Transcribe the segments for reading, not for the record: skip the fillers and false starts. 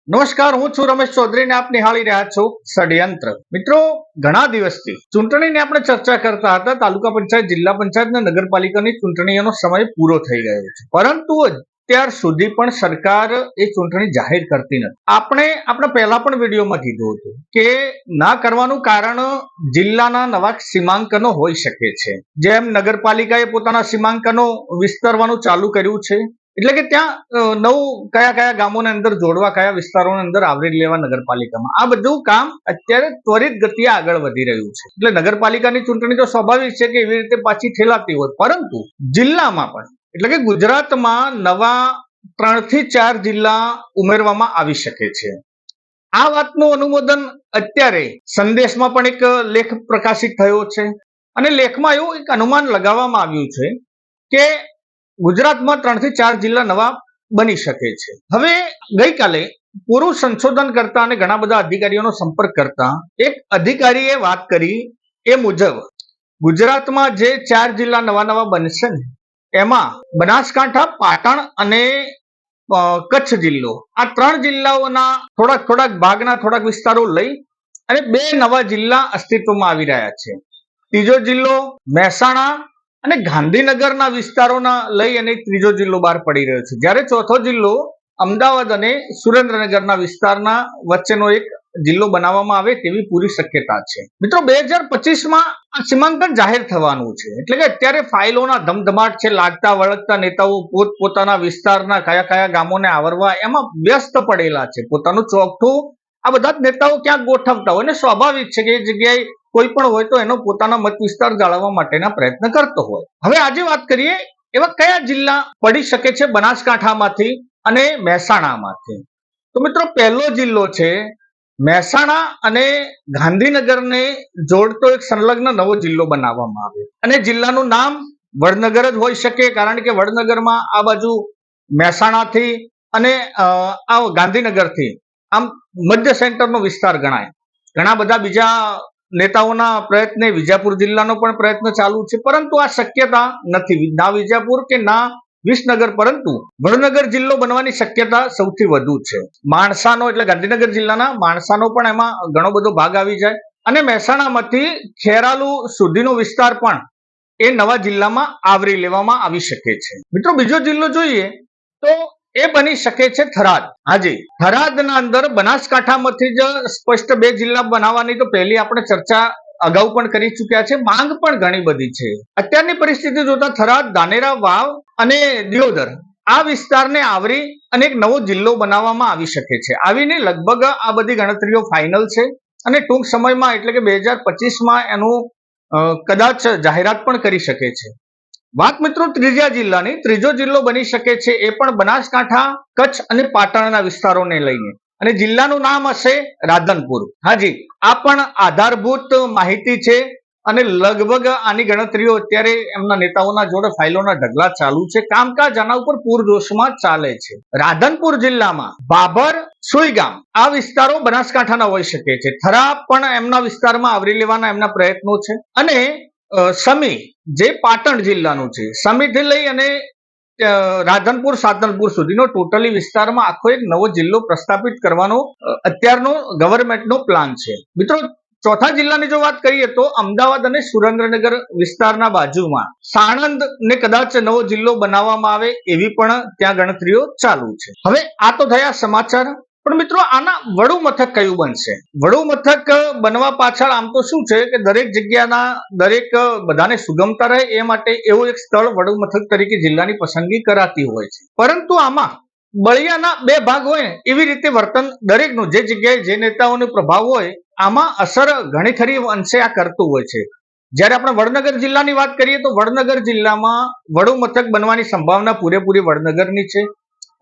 નમસ્કાર, હું છું રમેશ ચૌધરી ને આપ નિહાળી રહ્યા છો ષડયંત્ર. મિત્રો, ઘણા દિવસથી ચૂંટણીની આપણે ચર્ચા કરતા હતા. તાલુકા પંચાયત, જિલ્લા પંચાયત અને નગરપાલિકાની ચૂંટણીઓનો સમય પૂરો થઈ ગયો છે, પરંતુ અત્યાર સુધી પણ સરકાર એ ચૂંટણી જાહેર કરતી નથી. આપણે પહેલા પણ વિડીયોમાં કીધું હતું કે ના કરવાનું કારણ જિલ્લાના નવા સીમાંકનો હોઈ શકે છે. જેમ નગરપાલિકાએ પોતાના સીમાંકનો વિસ્તરવાનું ચાલુ કર્યું છે, એટલે કે ત્યાં નવું કયા કયા ગામોને અંદર જોડવા, કયા વિસ્તારોને અંદર આવરી લેવા નગરપાલિકામાં, આ બધું કામ અત્યારે ત્વરિત ગતિએ આગળ વધી રહ્યું છે. એટલે નગરપાલિકાની ચૂંટણી તો સ્વાભાવિક છે કે એવી રીતે પાછી ઠેલાતી હોય, પરંતુ જિલ્લામાં પણ, એટલે કે ગુજરાતમાં નવા 3 થી 4 જિલ્લા ઉમેરવામાં આવી શકે છે. આ વાતનું અનુમોદન અત્યારે સંદેશમાં પણ એક લેખ પ્રકાશિત થયો છે, અને લેખમાં એવું એક અનુમાન લગાવવામાં આવ્યું છે કે ગુજરાતમાં 3 થી 4 જિલ્લા નવા બની શકે છે. હવે ગઈકાલે પૂરું સંશોધન કરતા અને ઘણા બધા અધિકારીઓનો સંપર્ક કરતા એક અધિકારીએ વાત કરી એ મુજબ ગુજરાતમાં જે 4 જિલ્લા નવા બનશે ને, એમાં બનાસકાંઠા, પાટણ અને કચ્છ જિલ્લો, આ 3 જિલ્લાઓના થોડાક ભાગના થોડાક વિસ્તારો લઈ અને 2 નવા જિલ્લા અસ્તિત્વમાં આવી રહ્યા છે. ત્રીજો જિલ્લો મહેસાણા અને ગાંધીનગરના વિસ્તારોના લઈ અને ત્રીજો જિલ્લો બહાર પડી રહ્યો છે, જ્યારે ચોથો જિલ્લો અમદાવાદ અને સુરેન્દ્રનગરના વિસ્તારના વચ્ચેનો એક જિલ્લો બનાવવામાં આવે તેવી પૂરી શક્યતા છે. મિત્રો, 2025માં આ સીમાંકન જાહેર થવાનું છે, એટલે કે અત્યારે ફાઇલોના ધમધમાટ છે. લાગતા વળગતા નેતાઓ પોતપોતાના વિસ્તારના કયા કયા ગામોને આવરવા એમાં વ્યસ્ત પડેલા છે. પોતાનું ચોકઠું આ બધા જ નેતાઓ ક્યાંક ગોઠવતા હોય, અને સ્વાભાવિક છે કે એ જગ્યાએ કોઈ પણ હોય તો એનો પોતાના મત વિસ્તાર જાળવવા માટેના પ્રયત્ન કરતો હોય. હવે આજે વાત કરીએ એવા કયા જિલ્લા પડી શકે છે બનાસકાંઠામાંથી અને મહેસાણામાંથી. તો મિત્રો, પહેલો જિલ્લો છે મહેસાણા અને ગાંધીનગરને જોડતો એક સંલગ્ન નવો જિલ્લો બનાવવામાં આવે, અને જિલ્લાનું નામ વડનગર જ હોઈ શકે, કારણ કે વડનગરમાં આ બાજુ મહેસાણાથી અને આ ગાંધીનગરથી આમ મધ્ય સેન્ટરનો વિસ્તાર ગણાય. ઘણા બધા બીજા નેતાઓના પ્રયત્ને વિજાપુર જિલ્લાનો પણ પ્રયત્ન ચાલુ છે, પરંતુ આ શક્યતા નથી, ના વિજાપુર કે ના વિસનગર, પરંતુ વડનગર જિલ્લો બનવાની શક્યતા સૌથી વધુ છે. માણસાનો, એટલે ગાંધીનગર જિલ્લાના માણસાનો પણ એમાં ઘણો બધો ભાગ આવી જાય, અને મહેસાણામાંથી ખેરાલુ સુધીનો વિસ્તાર પણ એ નવા જિલ્લામાં આવરી લેવામાં આવી શકે છે. મિત્રો, બીજો જિલ્લો જોઈએ તો એ બની શકે છે થરાદ. હાજી, થરાદના અંદર બનાસકાંઠામાંથી જ સ્પષ્ટ 2 જિલ્લા બનાવવાની તો પહેલી આપણે ચર્ચા અગાઉ પણ કરી ચૂક્યા છે. માંગ પણ ઘણી બધી છે. અત્યારની પરિસ્થિતિ જોતા થરાદ, ધાનેરા, વાવ અને દિયોદર આ વિસ્તારને આવરી અને એક નવો જિલ્લો બનાવવામાં આવી શકે છે. આવીને લગભગ આ બધી ગણતરીઓ ફાઇનલ છે, અને ટૂંક સમયમાં, એટલે કે 2025માં એનું કદાચ જાહેરાત પણ કરી શકે છે. વાત મિત્રો ત્રીજા જિલ્લાની, ત્રીજો જિલ્લો બની શકે છે એ પણ બનાસકાંઠા, કચ્છ અને પાટણના વિસ્તારોને લઈને, અને જિલ્લાનું નામ હશે રાધનપુર. હાજી, આ પણ આધારભૂત માહિતી છે, અને લગભગ આની ગણતરીઓ અત્યારે એમના નેતાઓના જોડે ફાઇલોના ઢગલા ચાલુ છે. કામકાજ આના ઉપર પૂરજોશમાં ચાલે છે. રાધનપુર જિલ્લામાં બાબર, સુઈગામ આ વિસ્તારો બનાસકાંઠાના હોઈ શકે છે. થરા પણ એમના વિસ્તારમાં આવરી લેવાના એમના પ્રયત્નો છે, અને સમી જે પાટણ જિલ્લાનું છે, સમીથી લઈ અને રાધનપુર, સાધનપુર સુધીનો ટોટલી વિસ્તારમાં આખો એક નવો જિલ્લો પ્રસ્થાપિત કરવાનો અત્યારનો ગવર્મેન્ટનો પ્લાન છે. મિત્રો, ચોથા જિલ્લાની જો વાત કરીએ તો અમદાવાદ અને સુરેન્દ્રનગર વિસ્તારના બાજુમાં સાણંદ ને કદાચ નવો જિલ્લો બનાવવામાં આવે એવી પણ ત્યાં ગણતરીઓ ચાલુ છે. હવે આ તો થયા સમાચાર, પણ મિત્રો આના વડુ મથક કયું બનશે? વડુ મથક બનવા પાછળ આમ તો શું છે કે દરેક જગ્યાના દરેક બધાને સુગમતા રહે એ માટે એવું એક સ્થળ વડુ મથક તરીકે જિલ્લાની પસંદગી કરાતી હોય છે, પરંતુ આમાં બળિયાના 2 ભાગ હોય ને એવી રીતે વર્તન દરેકનું, જે જગ્યાએ જે નેતાઓનો પ્રભાવ હોય આમાં અસર ઘણી ખરી અંશે આ કરતું હોય છે. જ્યારે આપણે વડનગર જિલ્લાની વાત કરીએ તો વડનગર જિલ્લામાં વડુ મથક બનવાની સંભાવના પૂરેપૂરી વડનગરની છે,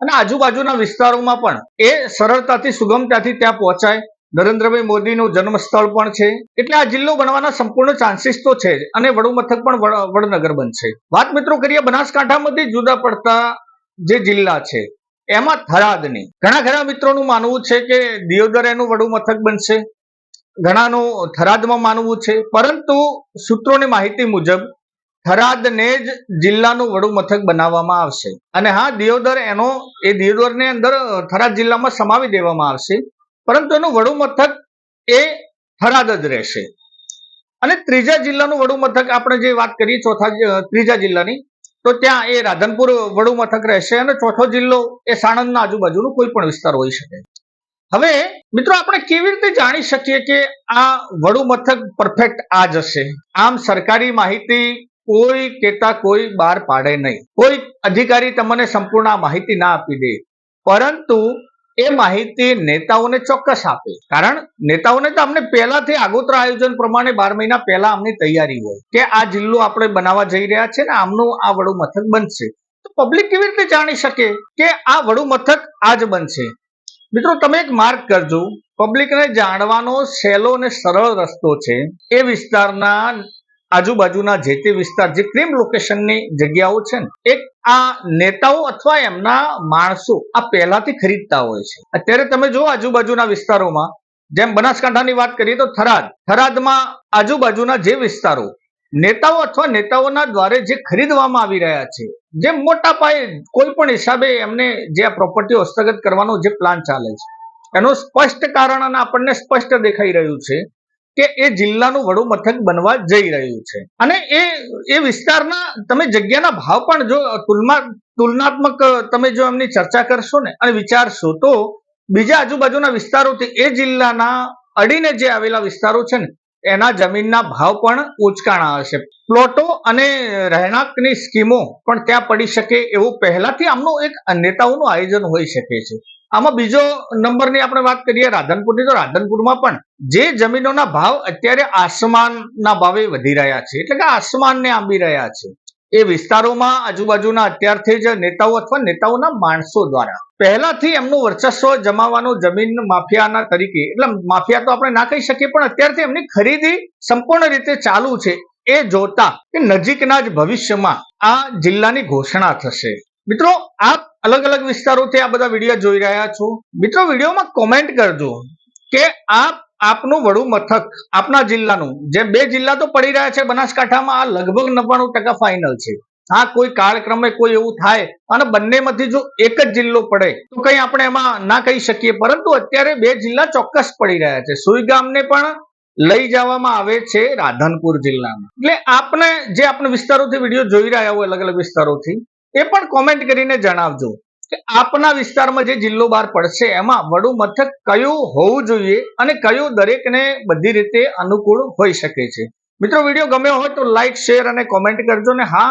અને આજુબાજુના વિસ્તારોમાં પણ એ સરળતાથી, સુગમતાથી ત્યાં પહોંચાય. નરેન્દ્રભાઈ મોદીનું જન્મ સ્થળ પણ છે, એટલે આ જિલ્લો બનવાના સંપૂર્ણ ચાન્સીસ તો છે જ, અને વડુ મથક પણ વડનગર બનશે. વાત મિત્રો કરીએ બનાસકાંઠામાંથી જુદા પડતા જે જિલ્લા છે એમાં થરાદની, ઘણા ખરા મિત્રોનું માનવું છે કે દિયોદર એનું વડુ મથક બનશે, ઘણાનું થરાદમાં માનવું છે, પરંતુ સૂત્રોની માહિતી મુજબ થરાદને જ જિલ્લાનું વડુ મથક બનાવવામાં આવશે. અને હા, દિયોદરને અંદર થરાદ જિલ્લામાં સમાવી દેવામાં આવશે, પરંતુ એનું વડુ મથક એ થરાદ જ રહેશે. અને ત્રીજા જિલ્લાનું વડુ મથક આપણે જે વાત કરીએ ત્રીજા જિલ્લાની, તો ત્યાં એ રાધનપુર વડુ મથક રહેશે અને ચોથો જિલ્લો એ સાણંદના આજુબાજુનો કોઈ પણ વિસ્તાર હોઈ શકે. હવે મિત્રો, આપણે કેવી રીતે જાણી શકીએ કે આ વડુ મથક પરફેક્ટ આ જ હશે? આમ સરકારી માહિતી કોઈ કહેતા કોઈ બહાર પાડે નહીં, કોઈ અધિકારી તમને સંપૂર્ણ માહિતી ના આપી દે, પરંતુ એ માહિતી નેતાઓને ચોક્કસ આપે. કારણ નેતાઓને તો અમને પહેલાથી આગોતરા આયોજન પ્રમાણે 12 મહિના પહેલા અમની તૈયારી હોય કે આ જિલ્લો આપણે બનાવવા જઈ રહ્યા છે ને આમનું આ વડુ મથક બનશે. તો પબ્લિક કેવી રીતે જાણી શકે કે આ વડુ મથક આ જ બનશે? મિત્રો, તમે એક માર્ક કરજો, પબ્લિકને જાણવાનો સહેલો અને સરળ રસ્તો છે એ વિસ્તારના આજુબાજુના જે તે વિસ્તાર, જે ક્રીમ લોકેશનની જગ્યાઓ છે ને, એક આ નેતાઓ અથવા એમના માણસો આ પહેલાથી ખરીદતા હોય છે. અત્યારે તમે જો આજુબાજુના વિસ્તારોમાં, જેમ બનાસકાંઠાની વાત કરીએ તો થરાદમાં આજુબાજુના જે વિસ્તારો નેતાઓ અથવા નેતાઓના દ્વારે જે ખરીદવામાં આવી રહ્યા છે, જે મોટા પાયે કોઈ પણ હિસાબે એમને જે આ પ્રોપર્ટી હસ્તગત કરવાનો જે પ્લાન ચાલે છે, એનું સ્પષ્ટ કારણ અને આપણને સ્પષ્ટ દેખાઈ રહ્યું છે કે એ જિલ્લાનું વડુ મથક બનવા જઈ રહ્યું છે. અને એ વિસ્તારના તમે જગ્યાના ભાવ પણ જો તુલનાત્મક તમે જો એમની ચર્ચા કરશો ને અને વિચારશો, તો બીજા આજુબાજુના વિસ્તારોથી એ જિલ્લાના અડીને જે આવેલા વિસ્તારો છે ને એના જમીનના ભાવ પણ ઉચકાણા હશે. પ્લોટો અને રહેણાંકની સ્કીમો પણ ત્યાં પડી શકે એવું પહેલાથી આમનું એક નેતાઓનું આયોજન હોઈ શકે છે. આમાં બીજો નંબરની આપણે વાત કરીએ રાધનપુરની, તો રાધનપુરમાં પણ જે જમીનોના ભાવ અત્યારે આસમાનના ભાવે વધી રહ્યા છે, એટલે કે આસમાનને આંબી રહ્યા છે, એ વિસ્તારોમાં આજુબાજુના અત્યારથી જ નેતાઓ અથવા નેતાઓના માણસો દ્વારા પહેલાથી એમનું વર્ચસ્વ જમાવવાનો જમીન માફિયાના તરીકે, એટલે માફિયા તો આપણે ના કહી શકીએ, પણ અત્યારથી એમની ખરીદી સંપૂર્ણ રીતે ચાલુ છે એ જોતા કે નજીકના જ ભવિષ્યમાં આ જિલ્લાની ઘોષણા થશે. મિત્રો, આપ અલગ અલગ વિસ્તારોથી આ બધા વિડીયો જોઈ રહ્યા છો. મિત્રો, વિડીયોમાં કોમેન્ટ કરજો કે આપનું વડુ મથક આપના જિલ્લાનું, જે 2 જિલ્લા તો પડી રહ્યા છે બનાસકાંઠામાં, આ લગભગ 99% ફાઇનલ છે. હા, કોઈ કાળક્રમે કોઈ એવું થાય અને બંનેમાંથી જો એક જ જિલ્લો પડે તો કંઈ આપણે એમાં ના કહી શકીએ, પરંતુ અત્યારે 2 જિલ્લા ચોક્કસ પડી રહ્યા છે. સુઈગામને પણ લઈ જવામાં આવે છે રાધનપુર જિલ્લામાં. એટલે આપણે વિસ્તારોથી વિડીયો જોઈ રહ્યા હોય, અલગ અલગ વિસ્તારોથી, એ પણ કોમેન્ટ કરીને જણાવજો કે આપના વિસ્તારમાં જે જિલ્લો બહાર પડશે એમાં વડુ મથક કયું હોવું જોઈએ અને કયું દરેકને બધી રીતે અનુકૂળ હોઈ શકે છે. મિત્રો, વિડીયો ગમ્યો હોય તો લાઈક, શેર અને કોમેન્ટ કરજો, ને હા,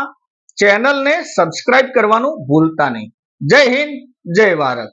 ચેનલને સબસ્ક્રાઇબ કરવાનું ભૂલતા નહીં. જય હિન્દ, જય ભારત.